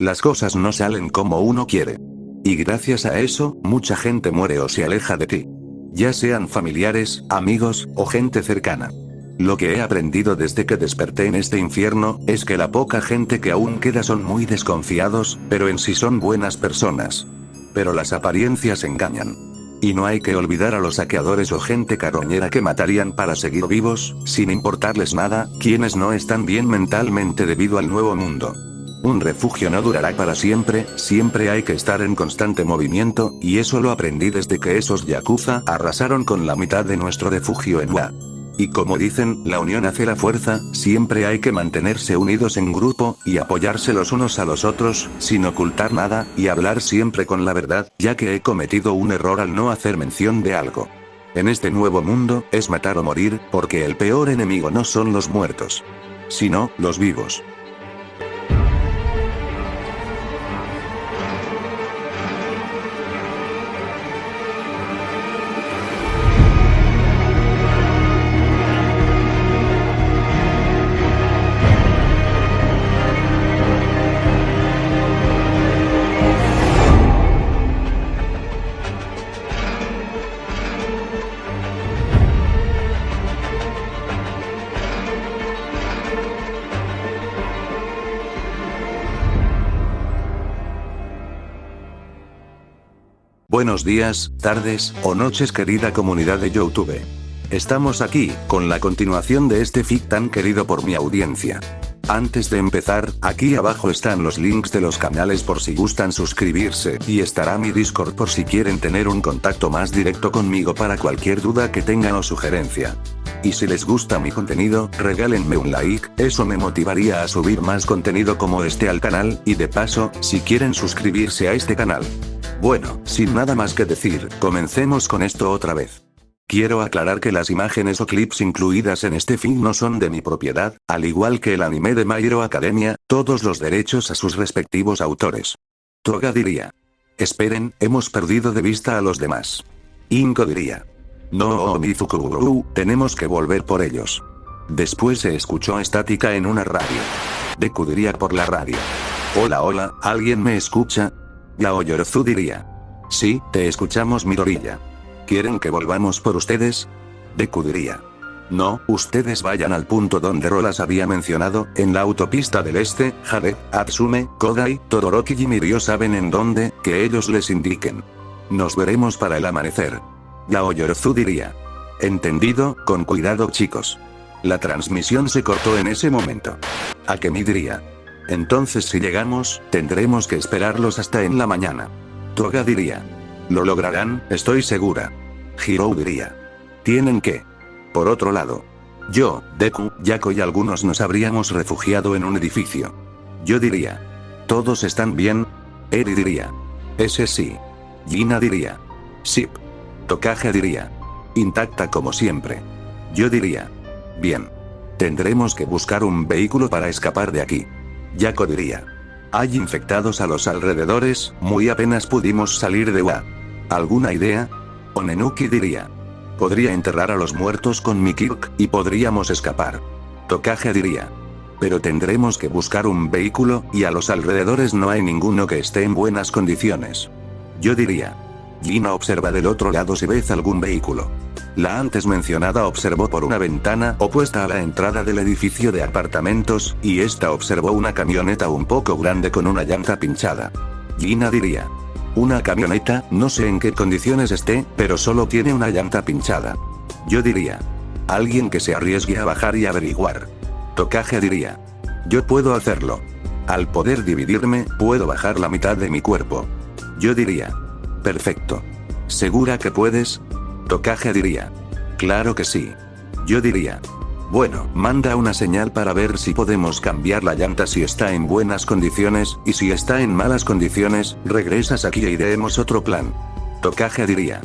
Las cosas no salen como uno quiere. Y gracias a eso, mucha gente muere o se aleja de ti. Ya sean familiares, amigos, o gente cercana. Lo que he aprendido desde que desperté en este infierno, es que la poca gente que aún queda son muy desconfiados, pero en sí son buenas personas. Pero las apariencias engañan. Y no hay que olvidar a los saqueadores o gente carroñera que matarían para seguir vivos, sin importarles nada, quienes no están bien mentalmente debido al nuevo mundo. Un refugio no durará para siempre, siempre hay que estar en constante movimiento, y eso lo aprendí desde que esos yakuza arrasaron con la mitad de nuestro refugio en Wa. Y como dicen, la unión hace la fuerza, siempre hay que mantenerse unidos en grupo, y apoyarse los unos a los otros, sin ocultar nada, y hablar siempre con la verdad, ya que he cometido un error al no hacer mención de algo. En este nuevo mundo, es matar o morir, porque el peor enemigo no son los muertos, sino los vivos. Buenos días, tardes, o noches querida comunidad de YouTube. Estamos aquí, con la continuación de este fic tan querido por mi audiencia. Antes de empezar, aquí abajo están los links de los canales por si gustan suscribirse, y estará mi Discord por si quieren tener un contacto más directo conmigo para cualquier duda que tengan o sugerencia. Y si les gusta mi contenido, regálenme un like, eso me motivaría a subir más contenido como este al canal, y de paso, si quieren suscribirse a este canal. Bueno, sin nada más que decir, comencemos con esto otra vez. Quiero aclarar que las imágenes o clips incluidas en este fic no son de mi propiedad, al igual que el anime de My Hero Academia, todos los derechos a sus respectivos autores. Toga diría: esperen, hemos perdido de vista a los demás. Inko diría: no, Mizukuru, tenemos que volver por ellos. Después se escuchó estática en una radio. Deku diría por la radio: hola hola, ¿alguien me escucha? Yaoyorozu diría: sí, te escuchamos Midoriya. ¿Quieren que volvamos por ustedes? Deku diría: no, ustedes vayan al punto donde Rolas había mencionado, en la autopista del este, Jade, Atsume, Kodai, Todoroki y Mirio saben en dónde, que ellos les indiquen. Nos veremos para el amanecer. Yaoyorozu diría: entendido, con cuidado chicos. La transmisión se cortó en ese momento. Akemi diría: entonces si llegamos, tendremos que esperarlos hasta en la mañana. Toga diría: lo lograrán, estoy segura. Hirou diría: tienen que. Por otro lado, yo, Deku, Yako y algunos nos habríamos refugiado en un edificio. Yo diría: ¿todos están bien? Eri diría: ese sí. Gina diría: sip. Tokage diría: intacta como siempre. Yo diría: bien. Tendremos que buscar un vehículo para escapar de aquí. Yako diría: hay infectados a los alrededores, muy apenas pudimos salir de Wa. ¿Alguna idea? Onenuki diría: podría enterrar a los muertos con mi Kirk, y podríamos escapar. Tokage diría: pero tendremos que buscar un vehículo, y a los alrededores no hay ninguno que esté en buenas condiciones. Yo diría: Gina observa del otro lado si ves algún vehículo. La antes mencionada observó por una ventana opuesta a la entrada del edificio de apartamentos, y esta observó una camioneta un poco grande con una llanta pinchada. Gina diría: una camioneta, no sé en qué condiciones esté, pero solo tiene una llanta pinchada. Yo diría: alguien que se arriesgue a bajar y averiguar. Tokage diría: yo puedo hacerlo. Al poder dividirme, puedo bajar la mitad de mi cuerpo. Yo diría: perfecto. ¿Segura que puedes? Tokage diría: claro que sí. Yo diría: bueno, manda una señal para ver si podemos cambiar la llanta si está en buenas condiciones, y si está en malas condiciones, regresas aquí e iremos otro plan. Tokage diría: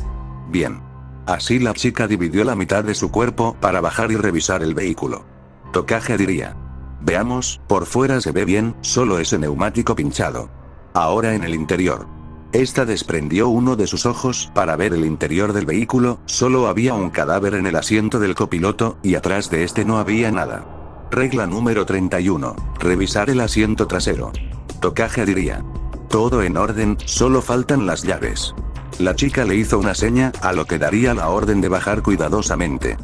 bien. Así la chica dividió la mitad de su cuerpo para bajar y revisar el vehículo. Tokage diría: veamos, por fuera se ve bien, solo ese neumático pinchado. Ahora en el interior. Esta desprendió uno de sus ojos para ver el interior del vehículo, solo había un cadáver en el asiento del copiloto, y atrás de este no había nada. Regla número 31. Revisar el asiento trasero. Tokage diría. Todo en orden, solo faltan las llaves. La chica le hizo una seña, a lo que daría la orden de bajar cuidadosamente.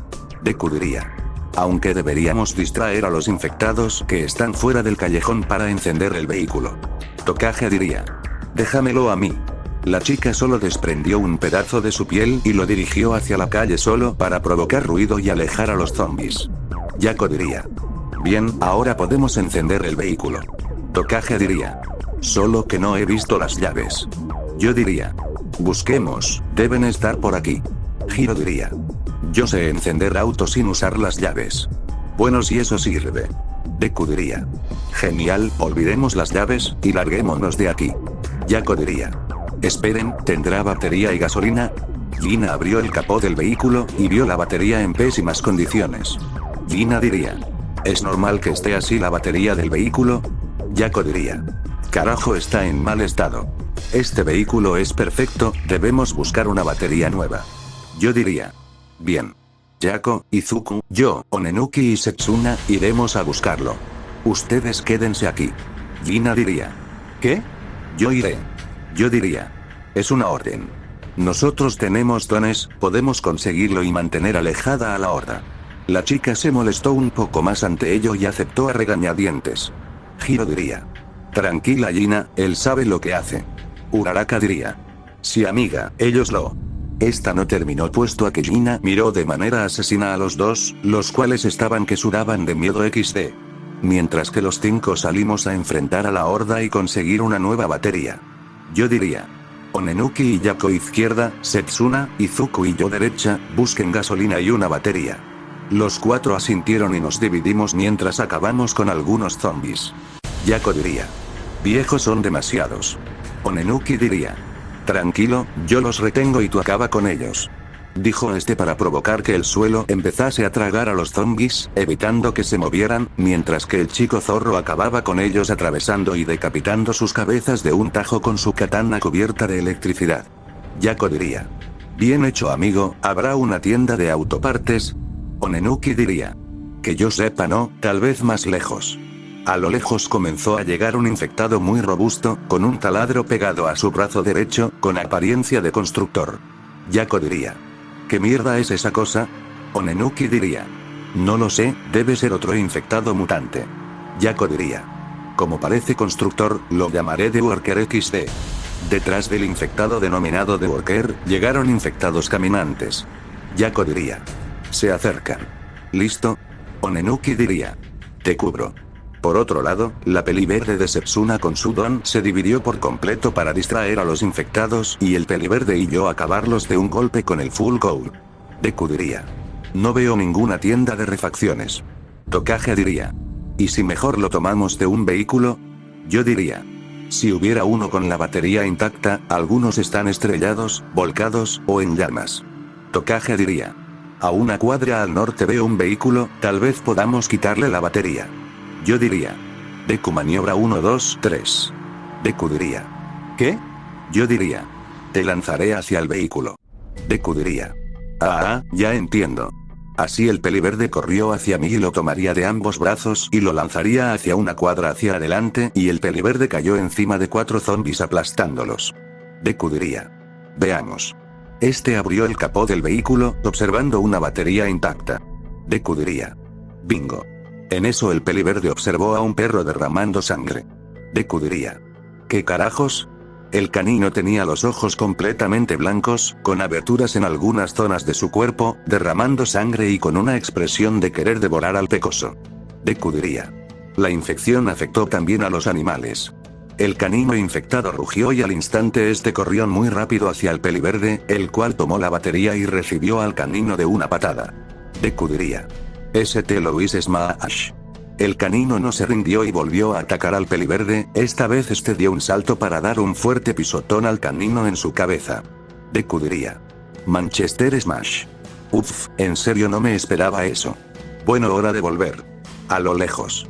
Deku diría. Aunque deberíamos distraer a los infectados que están fuera del callejón para encender el vehículo. Tokage diría. Déjamelo a mí. La chica solo desprendió un pedazo de su piel y lo dirigió hacia la calle solo para provocar ruido y alejar a los zombies. Yako diría. Bien, ahora podemos encender el vehículo. Tokage diría. Solo que no he visto las llaves. Yo diría. Busquemos, deben estar por aquí. Hiro diría. Yo sé encender autos sin usar las llaves. Bueno, si eso sirve. Deku diría. Genial, olvidemos las llaves y larguémonos de aquí. Yako diría. Esperen, ¿tendrá batería y gasolina? Gina abrió el capó del vehículo y vio la batería en pésimas condiciones. Gina diría. ¿Es normal que esté así la batería del vehículo? Yako diría. Carajo, está en mal estado. Este vehículo es perfecto, debemos buscar una batería nueva. Yo diría. Bien. Yako, Izuku, yo, Onenuki y Setsuna, iremos a buscarlo. Ustedes quédense aquí. Gina diría. ¿Qué? Yo iré. Yo diría. Es una orden. Nosotros tenemos dones, podemos conseguirlo y mantener alejada a la horda. La chica se molestó un poco más ante ello y aceptó a regañadientes. Hiro diría. Tranquila Gina, él sabe lo que hace. Uraraka diría. Sí amiga, ellos lo. Esta no terminó puesto a que Gina miró de manera asesina a los dos, los cuales estaban que sudaban de miedo XD. Mientras que los 5 salimos a enfrentar a la horda y conseguir una nueva batería. Yo diría. Onenuki y Yako izquierda, Setsuna, Izuku y yo derecha, busquen gasolina y una batería. Los 4 asintieron y nos dividimos mientras acabamos con algunos zombies. Yako diría. Viejos son demasiados. Onenuki diría. Tranquilo, yo los retengo y tú acaba con ellos. Dijo este para provocar que el suelo empezase a tragar a los zombies, evitando que se movieran, mientras que el chico zorro acababa con ellos atravesando y decapitando sus cabezas de un tajo con su katana cubierta de electricidad. Yako diría. Bien hecho amigo, ¿habrá una tienda de autopartes? Onenuki diría. Que yo sepa no, tal vez más lejos. A lo lejos comenzó a llegar un infectado muy robusto, con un taladro pegado a su brazo derecho, con apariencia de constructor. Yako diría. ¿Qué mierda es esa cosa? Onenuki diría. No lo sé, debe ser otro infectado mutante. Yako diría. Como parece constructor, lo llamaré The Worker XD. Detrás del infectado denominado The Worker, llegaron infectados caminantes. Yako diría. Se acercan. ¿Listo? Onenuki diría. Te cubro. Por otro lado, la peli verde de Setsuna con su don se dividió por completo para distraer a los infectados y el peli verde y yo acabarlos de un golpe con el full goal. Deku diría. No veo ninguna tienda de refacciones. Tokage diría. ¿Y si mejor lo tomamos de un vehículo? Yo diría. Si hubiera uno con la batería intacta, algunos están estrellados, volcados o en llamas. Tokage diría. A una cuadra al norte veo un vehículo, tal vez podamos quitarle la batería. Yo diría. Deku maniobra 1, 2, 3. Deku diría. ¿Qué? Yo diría. Te lanzaré hacia el vehículo. Deku diría. Ah, ya entiendo. Así el peliverde corrió hacia mí y lo tomaría de ambos brazos y lo lanzaría hacia una cuadra hacia adelante y el peliverde cayó encima de 4 zombies aplastándolos. Deku diría. Veamos. Este abrió el capó del vehículo, observando una batería intacta. Deku diría. Bingo. En eso el peliverde observó a un perro derramando sangre. Deku diría. ¿Qué carajos? El canino tenía los ojos completamente blancos, con aberturas en algunas zonas de su cuerpo, derramando sangre y con una expresión de querer devorar al pecoso. Deku diría. La infección afectó también a los animales. El canino infectado rugió y al instante este corrió muy rápido hacia el peliverde, el cual tomó la batería y recibió al canino de una patada. Deku diría. St. Louis Smash. El canino no se rindió y volvió a atacar al peliverde, esta vez este dio un salto para dar un fuerte pisotón al canino en su cabeza. Deku diría. Manchester Smash. Uff, en serio no me esperaba eso. Bueno, hora de volver. A lo lejos.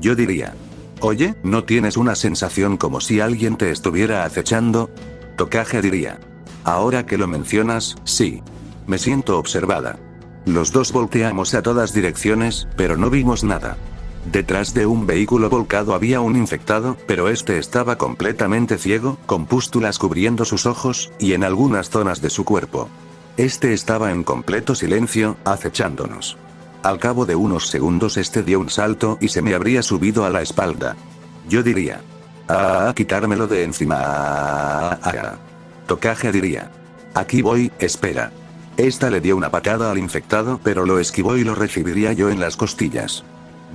Yo diría. Oye, ¿no tienes una sensación como si alguien te estuviera acechando? Tokage diría. Ahora que lo mencionas, sí. Me siento observada. Los dos volteamos a todas direcciones, pero no vimos nada. Detrás de un vehículo volcado había un infectado, pero este estaba completamente ciego, con pústulas cubriendo sus ojos, y en algunas zonas de su cuerpo. Este estaba en completo silencio, acechándonos. Al cabo de unos segundos este dio un salto y se me habría subido a la espalda. Yo diría: quitármelo de encima. Tokage diría: aquí voy, espera. Esta le dio una patada al infectado, pero lo esquivó y lo recibiría yo en las costillas.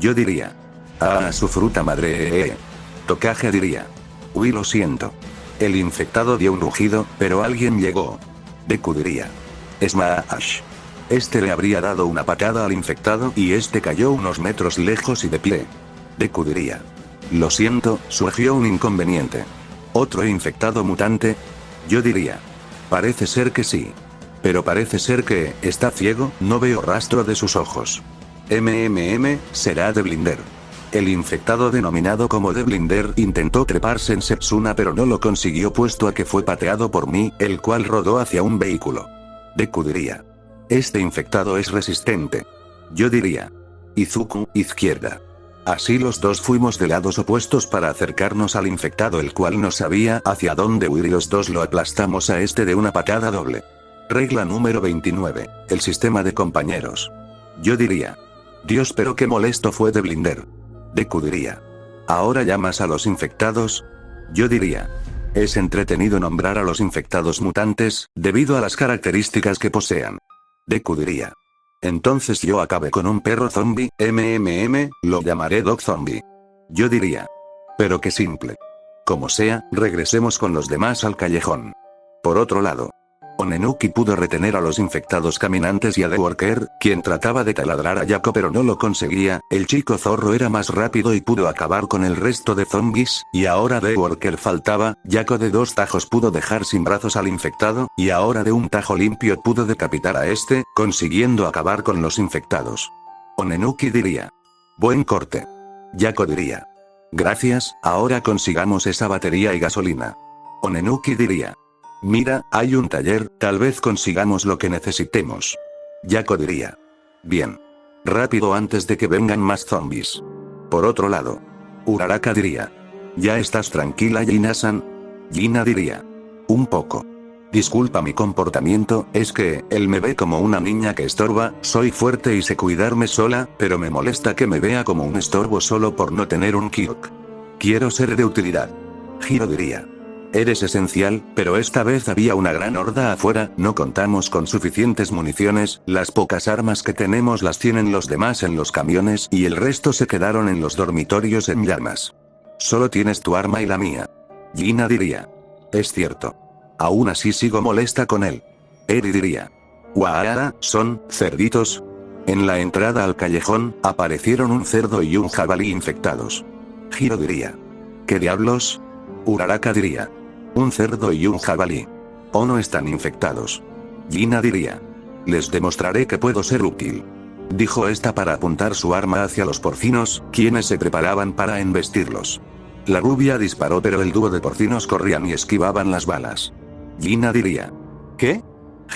Yo diría: su fruta madre. Tokage diría: uy, lo siento. El infectado dio un rugido, pero alguien llegó. Deku diría: Smash. Este le habría dado una patada al infectado y este cayó unos metros lejos y de pie. Deku diría: lo siento, surgió un inconveniente. ¿Otro infectado mutante? Yo diría: parece ser que sí. Pero parece ser que, está ciego, no veo rastro de sus ojos. Será de Blinder. El infectado denominado como de Blinder intentó treparse en Setsuna pero no lo consiguió puesto a que fue pateado por mí, el cual rodó hacia un vehículo. Deku diría: este infectado es resistente. Yo diría: Izuku, izquierda. Así los dos fuimos de lados opuestos para acercarnos al infectado, el cual no sabía hacia dónde huir y los dos lo aplastamos a este de una patada doble. Regla número 29. El sistema de compañeros. Yo diría: Dios, pero qué molesto fue de Blinder. Deku diría: ¿ahora llamas a los infectados? Yo diría: es entretenido nombrar a los infectados mutantes, debido a las características que posean. Deku diría: entonces yo acabé con un perro zombie, lo llamaré Dog Zombie. Yo diría: pero qué simple. Como sea, regresemos con los demás al callejón. Por otro lado, Onenuki pudo retener a los infectados caminantes y a The Worker, quien trataba de taladrar a Yako pero no lo conseguía. El chico zorro era más rápido y pudo acabar con el resto de zombies, y ahora The Worker faltaba. Yako de 2 tajos pudo dejar sin brazos al infectado, y ahora de un tajo limpio pudo decapitar a este, consiguiendo acabar con los infectados. Onenuki diría: buen corte. Yako diría: gracias, ahora consigamos esa batería y gasolina. Onenuki diría: mira, hay un taller, tal vez consigamos lo que necesitemos. Yako diría: bien. Rápido antes de que vengan más zombies. Por otro lado, Uraraka diría: ¿ya estás tranquila, Gina-san? Gina diría: un poco. Disculpa mi comportamiento, es que, él me ve como una niña que estorba, soy fuerte y sé cuidarme sola, pero me molesta que me vea como un estorbo solo por no tener un Kyok. Quiero ser de utilidad. Hiro diría: eres esencial, pero esta vez había una gran horda afuera, no contamos con suficientes municiones, las pocas armas que tenemos las tienen los demás en los camiones y el resto se quedaron en los dormitorios en llamas. Solo tienes tu arma y la mía. Gina diría: es cierto. Aún así sigo molesta con él. Eri diría: ¿Waara, son cerditos? En la entrada al callejón, aparecieron un cerdo y un jabalí infectados. Hiro diría: ¿qué diablos? Uraraka diría: un cerdo y un jabalí. ¿O no están infectados? Gina diría: les demostraré que puedo ser útil. Dijo esta para apuntar su arma hacia los porcinos, quienes se preparaban para embestirlos. La rubia disparó pero el dúo de porcinos corrían y esquivaban las balas. Gina diría: ¿qué?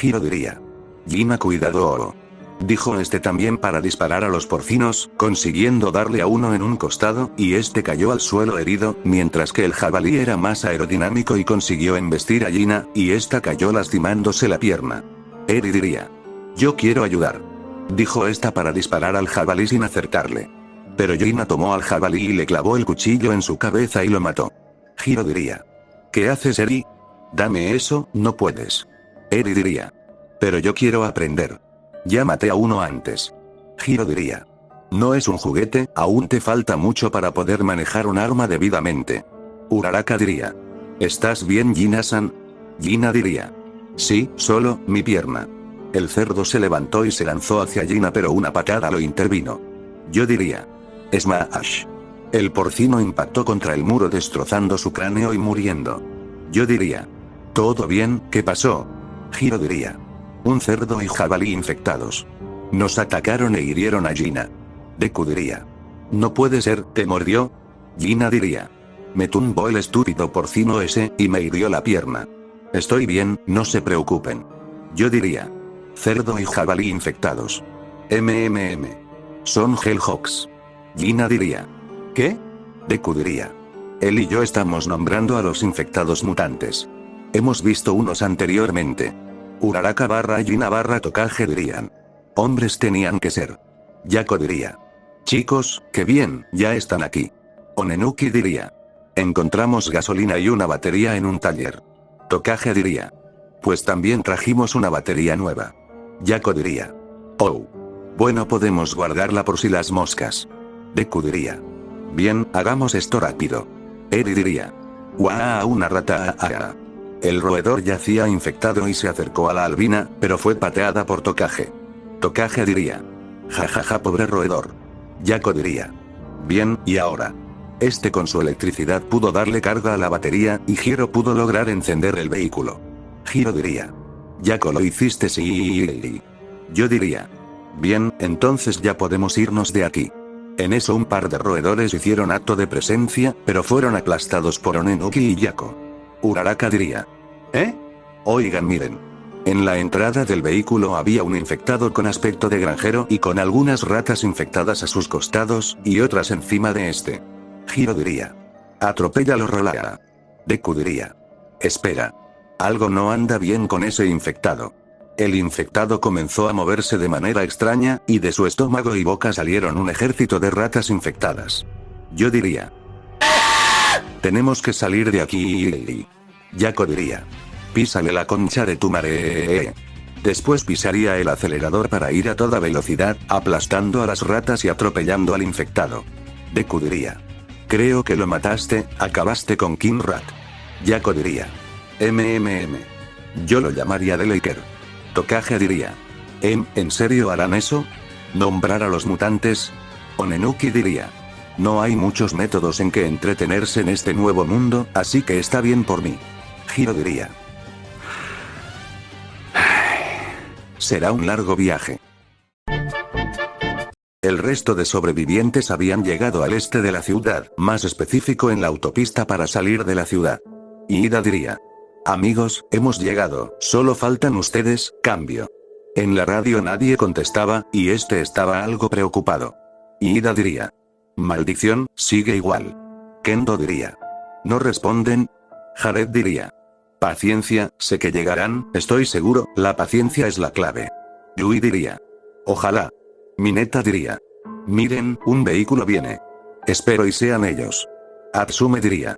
Hiro diría: Gina, cuidado. Dijo este también para disparar a los porcinos, consiguiendo darle a uno en un costado, y este cayó al suelo herido, mientras que el jabalí era más aerodinámico y consiguió embestir a Gina, y esta cayó lastimándose la pierna. Eri diría: yo quiero ayudar. Dijo esta para disparar al jabalí sin acertarle. Pero Gina tomó al jabalí y le clavó el cuchillo en su cabeza y lo mató. Hiro diría: ¿qué haces, Eri? Dame eso, no puedes. Eri diría: pero yo quiero aprender. Ya maté a uno antes. Hiro diría: no es un juguete, aún te falta mucho para poder manejar un arma debidamente. Uraraka diría: ¿estás bien, Gina-san? Gina diría: sí, solo, mi pierna. El cerdo se levantó y se lanzó hacia Gina pero una patada lo intervino. Yo diría: Smash. El porcino impactó contra el muro destrozando su cráneo y muriendo. Yo diría: ¿todo bien? ¿Qué pasó? Hiro diría: un cerdo y jabalí infectados. Nos atacaron e hirieron a Gina. Deku diría: no puede ser, ¿te mordió? Gina diría: me tumbó el estúpido porcino ese, y me hirió la pierna. Estoy bien, no se preocupen. Yo diría: cerdo y jabalí infectados. Son Hellhawks. Gina diría. ¿Qué? Deku diría. Él y yo estamos nombrando a los infectados mutantes. Hemos visto unos anteriormente. Uraraka barra Gina barra Tokage dirían. Hombres tenían que ser. Yako diría. Chicos, qué bien, ya están aquí. Onenuki diría. Encontramos gasolina y una batería en un taller. Tokage diría. Pues también trajimos una batería nueva. Yako diría. Oh. Bueno, podemos guardarla por si las moscas. Deku diría. Bien, hagamos esto rápido. Eri diría. ¡Guau! Una rata. El roedor yacía infectado y se acercó a la albina, pero fue pateada por Tokage. Tokage diría. Jajaja, pobre roedor. Yako diría. Bien, ¿y ahora? Este con su electricidad pudo darle carga a la batería, y Hiro pudo lograr encender el vehículo. Hiro diría. Yako, lo hiciste, sí. Yo diría. Bien, entonces ya podemos irnos de aquí. En eso un par de roedores hicieron acto de presencia, pero fueron aplastados por Onenuki y Yako. Uraraka diría. ¿Eh? Oigan, miren. En la entrada del vehículo había un infectado con aspecto de granjero y con algunas ratas infectadas a sus costados, y otras encima de este. Hiro diría. Atropéllalo, Rolaa. Deku diría. Espera. Algo no anda bien con ese infectado. El infectado comenzó a moverse de manera extraña, y de su estómago y boca salieron un ejército de ratas infectadas. Yo diría. Tenemos que salir de aquí. Yako diría. Písale la concha de tu madre. Después pisaría el acelerador para ir a toda velocidad, aplastando a las ratas y atropellando al infectado. Deku diría. Creo que lo mataste, acabaste con King Rat. Yako diría. Yo lo llamaría Delaker. Tokage diría. ¿En serio harán eso? ¿Nombrar a los mutantes? Onenuki diría. No hay muchos métodos en que entretenerse en este nuevo mundo, así que está bien por mí. Hiro diría. Será un largo viaje. El resto de sobrevivientes habían llegado al este de la ciudad, más específico en la autopista para salir de la ciudad. Ida diría. Amigos, hemos llegado, solo faltan ustedes, cambio. En la radio nadie contestaba, y este estaba algo preocupado. Ida diría. Maldición, sigue igual. Kendo diría. ¿No responden? Jared diría. Paciencia, sé que llegarán, estoy seguro, la paciencia es la clave. Yui diría. Ojalá. Mineta diría. Miren, un vehículo viene. Espero y sean ellos. Atsume diría.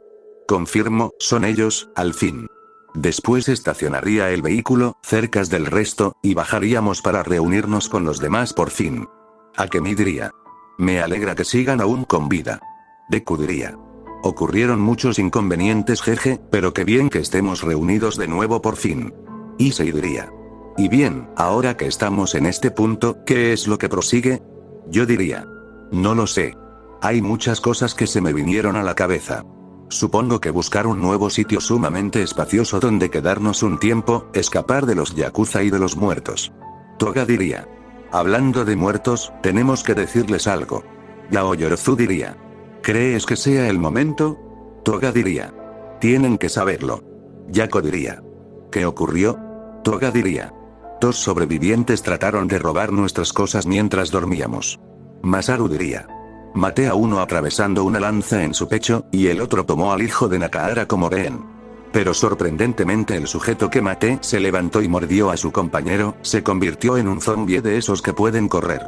Confirmo, son ellos, al fin. Después estacionaría el vehículo, cerca del resto, y bajaríamos para reunirnos con los demás por fin. Akemi diría. Me alegra que sigan aún con vida. Deku diría. Ocurrieron muchos inconvenientes, jeje, pero qué bien que estemos reunidos de nuevo por fin. Issei diría. Y bien, ahora que estamos en este punto, ¿qué es lo que prosigue? Yo diría. No lo sé. Hay muchas cosas que se me vinieron a la cabeza. Supongo que buscar un nuevo sitio sumamente espacioso donde quedarnos un tiempo, escapar de los yakuza y de los muertos. Toga diría. Hablando de muertos, tenemos que decirles algo. Yaoyorozu diría. ¿Crees que sea el momento? Toga diría. Tienen que saberlo. Yako diría. ¿Qué ocurrió? Toga diría. 2 sobrevivientes trataron de robar nuestras cosas mientras dormíamos. Masaru diría. Maté a uno atravesando una lanza en su pecho, y el otro tomó al hijo de Nakahara como rehén. Pero sorprendentemente el sujeto que maté se levantó y mordió a su compañero, se convirtió en un zombie de esos que pueden correr.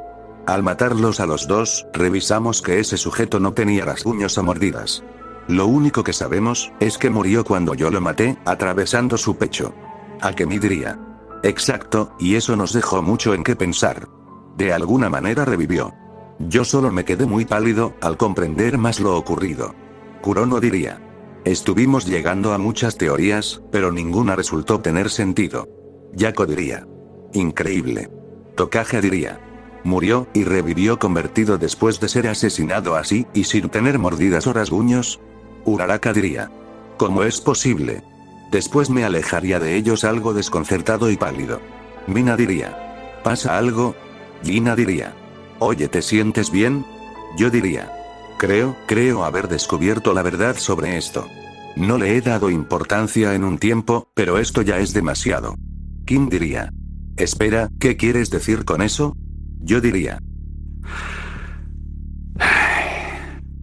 Al matarlos a los 2, revisamos que ese sujeto no tenía rasguños o mordidas. Lo único que sabemos, es que murió cuando yo lo maté, atravesando su pecho. Akemi diría. Exacto, y eso nos dejó mucho en qué pensar. De alguna manera revivió. Yo solo me quedé muy pálido, al comprender más lo ocurrido. Kurono diría. Estuvimos llegando a muchas teorías, pero ninguna resultó tener sentido. Yako diría. Increíble. Tokage diría. Murió, y revivió convertido después de ser asesinado así, y sin tener mordidas o rasguños. Uraraka diría. ¿Cómo es posible? Después me alejaría de ellos algo desconcertado y pálido. Mina diría. ¿Pasa algo? Gina diría. Oye, ¿te sientes bien? Yo diría. Creo haber descubierto la verdad sobre esto. No le he dado importancia en un tiempo, pero esto ya es demasiado. Kim diría. Espera, ¿qué quieres decir con eso? Yo diría.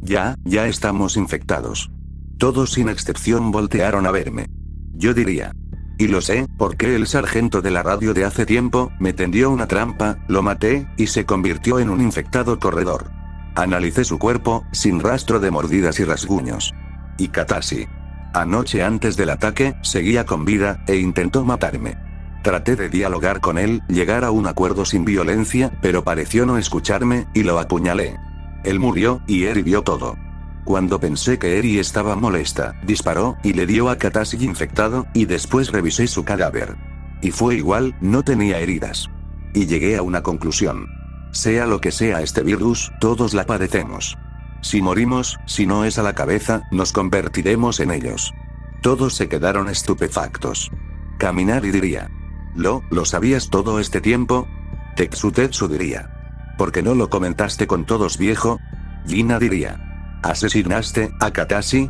Ya estamos infectados. Todos sin excepción voltearon a verme. Yo diría. Y lo sé, porque el sargento de la radio de hace tiempo, me tendió una trampa, lo maté, y se convirtió en un infectado corredor. Analicé su cuerpo, sin rastro de mordidas y rasguños. Y Katashi. Anoche antes del ataque, seguía con vida, e intentó matarme. Traté de dialogar con él, llegar a un acuerdo sin violencia, pero pareció no escucharme, y lo apuñalé. Él murió, y Eri vio todo. Cuando pensé que Eri estaba molesta, disparó, y le dio a Katashi infectado, y después revisé su cadáver. Y fue igual, no tenía heridas. Y llegué a una conclusión. Sea lo que sea este virus, todos la padecemos. Si morimos, si no es a la cabeza, nos convertiremos en ellos. Todos se quedaron estupefactos. Kaminari diría. ¿Lo sabías todo este tiempo? Tetsu diría. ¿Por qué no lo comentaste con todos, viejo? Gina diría. ¿Asesinaste a Katashi?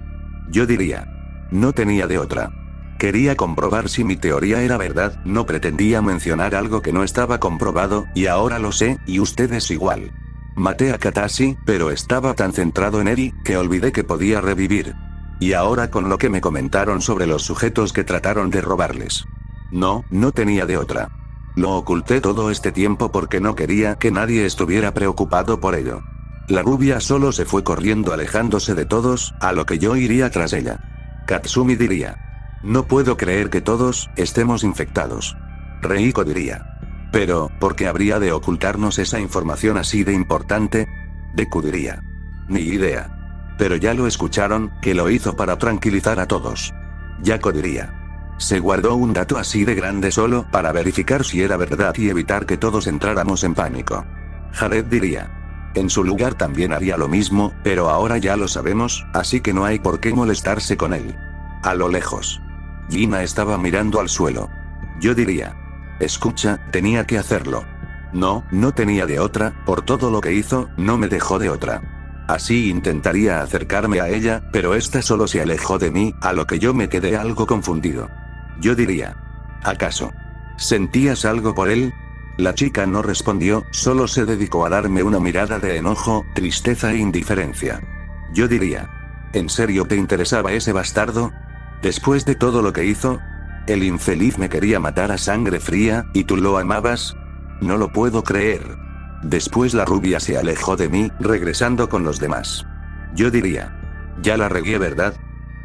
Yo diría. No tenía de otra. Quería comprobar si mi teoría era verdad, no pretendía mencionar algo que no estaba comprobado, y ahora lo sé, y ustedes igual. Maté a Katashi, pero estaba tan centrado en Eri, que olvidé que podía revivir. Y ahora con lo que me comentaron sobre los sujetos que trataron de robarles. No tenía de otra. Lo oculté todo este tiempo porque no quería que nadie estuviera preocupado por ello. La rubia solo se fue corriendo alejándose de todos, a lo que yo iría tras ella. Katsumi diría. No puedo creer que todos estemos infectados. Reiko diría. Pero, ¿por qué habría de ocultarnos esa información así de importante? Deku diría. Ni idea. Pero ya lo escucharon, que lo hizo para tranquilizar a todos. Yako diría. Se guardó un dato así de grande solo para verificar si era verdad y evitar que todos entráramos en pánico. Jared diría. En su lugar también haría lo mismo, pero ahora ya lo sabemos, así que no hay por qué molestarse con él. A lo lejos. Gina estaba mirando al suelo. Yo diría. Escucha, tenía que hacerlo. No tenía de otra, por todo lo que hizo, no me dejó de otra. Así intentaría acercarme a ella, pero esta solo se alejó de mí, a lo que yo me quedé algo confundido. Yo diría. ¿Acaso sentías algo por él? La chica no respondió, solo se dedicó a darme una mirada de enojo, tristeza e indiferencia. Yo diría. ¿En serio te interesaba ese bastardo? Después de todo lo que hizo, el infeliz me quería matar a sangre fría, ¿y tú lo amabas? No lo puedo creer. Después la rubia se alejó de mí, regresando con los demás. Yo diría. Ya la regué, ¿verdad?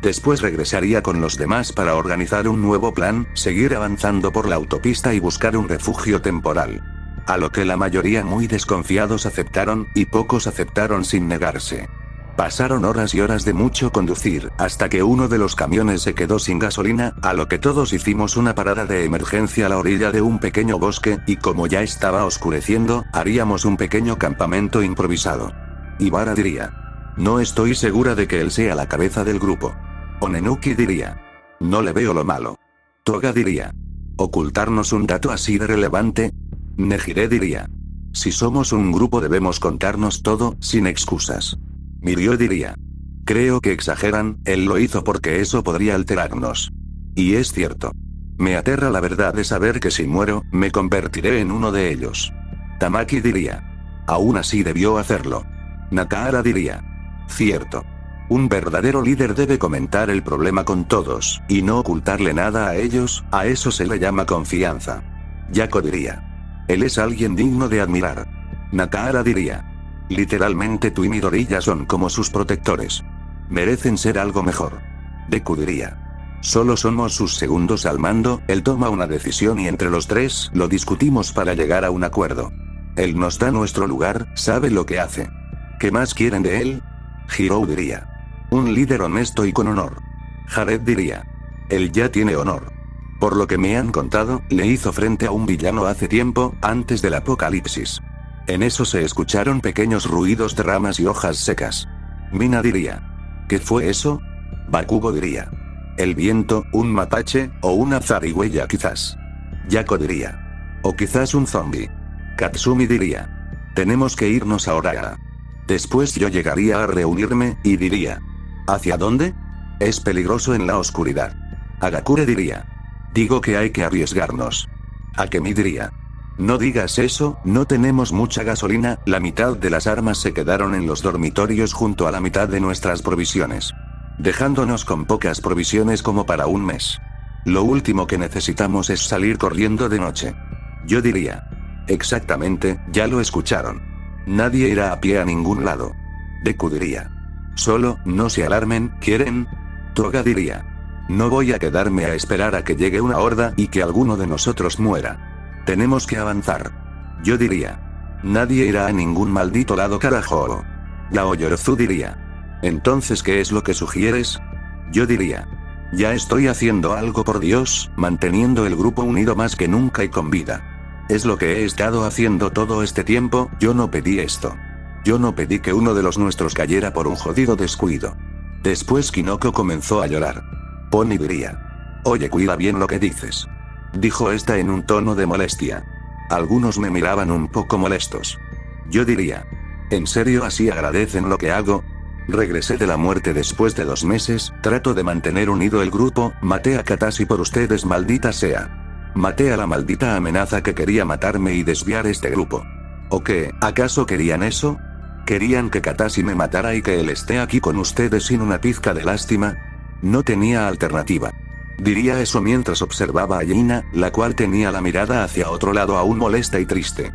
Después regresaría con los demás para organizar un nuevo plan, seguir avanzando por la autopista y buscar un refugio temporal. A lo que la mayoría muy desconfiados aceptaron, y pocos aceptaron sin negarse. Pasaron horas y horas de mucho conducir, hasta que uno de los camiones se quedó sin gasolina, a lo que todos hicimos una parada de emergencia a la orilla de un pequeño bosque, y como ya estaba oscureciendo, haríamos un pequeño campamento improvisado. Ibara diría. No estoy segura de que él sea la cabeza del grupo. Onenuki diría. No le veo lo malo. Toga diría. ¿Ocultarnos un dato así de relevante? Nejire diría. Si somos un grupo debemos contarnos todo, sin excusas. Mirio diría. Creo que exageran, él lo hizo porque eso podría alterarnos. Y es cierto. Me aterra la verdad de saber que si muero, me convertiré en uno de ellos. Tamaki diría. Aún así debió hacerlo. Nakahara diría. Cierto. Un verdadero líder debe comentar el problema con todos, y no ocultarle nada a ellos, a eso se le llama confianza. Yako diría. Él es alguien digno de admirar. Nakahara diría. Literalmente tú y Midoriya son como sus protectores. Merecen ser algo mejor. Deku diría. Solo somos sus segundos al mando, él toma una decisión y entre los tres lo discutimos para llegar a un acuerdo. Él nos da nuestro lugar, sabe lo que hace. ¿Qué más quieren de él? Hirou diría. Un líder honesto y con honor. Jared diría. Él ya tiene honor. Por lo que me han contado, le hizo frente a un villano hace tiempo, antes del apocalipsis. En eso se escucharon pequeños ruidos de ramas y hojas secas. Mina diría. ¿Qué fue eso? Bakugo diría. El viento, un mapache, o una zarigüeya quizás. Yako diría. O quizás un zombie. Katsumi diría. Tenemos que irnos ahora. Después yo llegaría a reunirme, y diría. ¿Hacia dónde? Es peligroso en la oscuridad. Agakure diría. Digo que hay que arriesgarnos. Akemi diría. No digas eso, no tenemos mucha gasolina, la mitad de las armas se quedaron en los dormitorios junto a la mitad de nuestras provisiones, dejándonos con pocas provisiones como para un mes. Lo último que necesitamos es salir corriendo de noche. Yo diría. Exactamente, ya lo escucharon. Nadie irá a pie a ningún lado. Deku diría. Solo, no se alarmen, ¿quieren? Toga diría. No voy a quedarme a esperar a que llegue una horda y que alguno de nosotros muera. Tenemos que avanzar. Yo diría. Nadie irá a ningún maldito lado, carajo. Yaoyorozu diría. Entonces, ¿qué es lo que sugieres? Yo diría. Ya estoy haciendo algo, por Dios, manteniendo el grupo unido más que nunca y con vida. Es lo que he estado haciendo todo este tiempo, yo no pedí esto. Yo no pedí que uno de los nuestros cayera por un jodido descuido. Después Kinoko comenzó a llorar. Pony diría. Oye, cuida bien lo que dices. Dijo esta en un tono de molestia. Algunos me miraban un poco molestos. Yo diría. ¿En serio así agradecen lo que hago? Regresé de la muerte después de 2 meses, trato de mantener unido el grupo, maté a Katashi por ustedes, maldita sea. Maté a la maldita amenaza que quería matarme y desviar este grupo. ¿O qué, acaso querían eso? ¿Querían que Katashi me matara y que él esté aquí con ustedes sin una pizca de lástima? No tenía alternativa. Diría eso mientras observaba a Gina, la cual tenía la mirada hacia otro lado aún molesta y triste.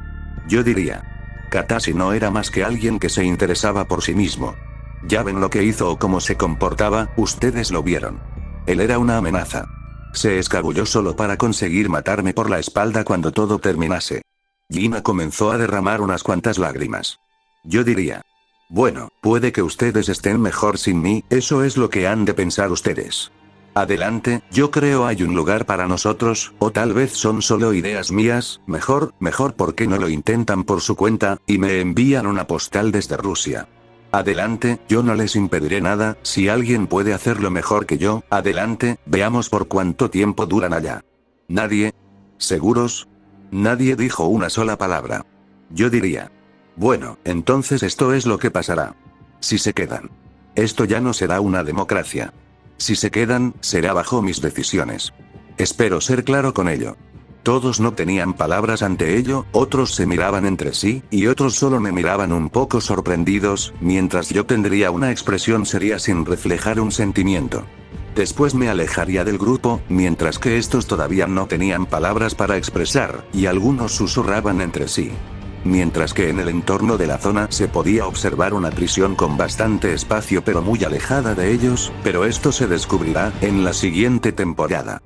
Yo diría. Katashi no era más que alguien que se interesaba por sí mismo. Ya ven lo que hizo o cómo se comportaba, ustedes lo vieron. Él era una amenaza. Se escabulló solo para conseguir matarme por la espalda cuando todo terminase. Gina comenzó a derramar unas cuantas lágrimas. Yo diría. Bueno, puede que ustedes estén mejor sin mí, eso es lo que han de pensar ustedes. Adelante, yo creo hay un lugar para nosotros, o tal vez son solo ideas mías, mejor, ¿por qué no lo intentan por su cuenta, y me envían una postal desde Rusia? Adelante, yo no les impediré nada, si alguien puede hacerlo mejor que yo, adelante, veamos por cuánto tiempo duran allá. ¿Nadie? ¿Seguros? Nadie dijo una sola palabra. Yo diría. Bueno, entonces esto es lo que pasará. Si se quedan. Esto ya no será una democracia. Si se quedan, será bajo mis decisiones. Espero ser claro con ello. Todos no tenían palabras ante ello, otros se miraban entre sí, y otros solo me miraban un poco sorprendidos, mientras yo tendría una expresión seria sin reflejar un sentimiento. Después me alejaría del grupo, mientras que estos todavía no tenían palabras para expresar, y algunos susurraban entre sí. Mientras que en el entorno de la zona se podía observar una prisión con bastante espacio pero muy alejada de ellos, pero esto se descubrirá en la siguiente temporada.